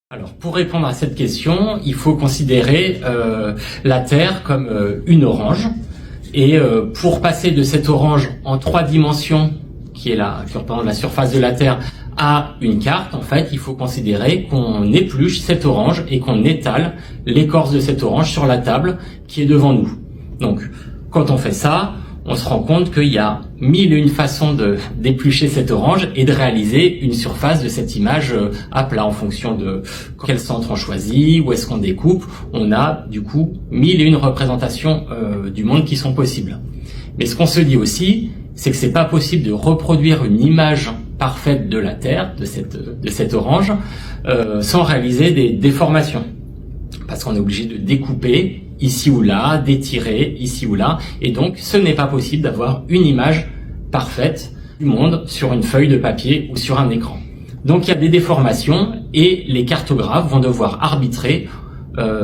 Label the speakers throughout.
Speaker 1: Alors, pour répondre à cette question, il faut considérer la Terre comme une orange. Et pour passer de cette orange en 3 dimensions, qui représente la surface de la Terre, à une carte, en fait, il faut considérer qu'on épluche cette orange et qu'on étale l'écorce de cette orange sur la table qui est devant nous. Donc, quand on fait ça, on se rend compte qu'il y a 1001 façons d'éplucher cette orange et de réaliser une surface de cette image à plat en fonction de quel centre on choisit, où est-ce qu'on découpe. On a du coup 1001 représentations du monde qui sont possibles. Mais ce qu'on se dit aussi, c'est que c'est pas possible de reproduire une image parfaite de la Terre, de cette orange, sans réaliser des déformations. Parce qu'on est obligé de découper ici ou là, d'étirer ici ou là, et donc ce n'est pas possible d'avoir une image parfaite du monde sur une feuille de papier ou sur un écran. Donc il y a des déformations et les cartographes vont devoir arbitrer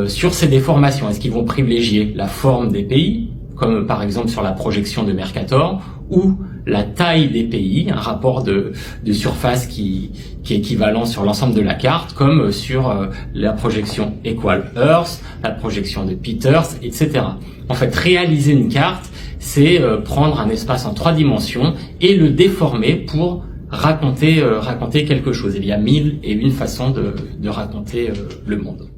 Speaker 1: sur ces déformations. Est-ce qu'ils vont privilégier la forme des pays, comme par exemple sur la projection de Mercator, ou la taille des pays, un rapport de surface qui est équivalent sur l'ensemble de la carte, comme sur la projection Equal Earth, la projection de Peters, etc. En fait, réaliser une carte, c'est prendre un espace en 3 dimensions et le déformer pour raconter quelque chose. Il y a 1001 façons de raconter le monde.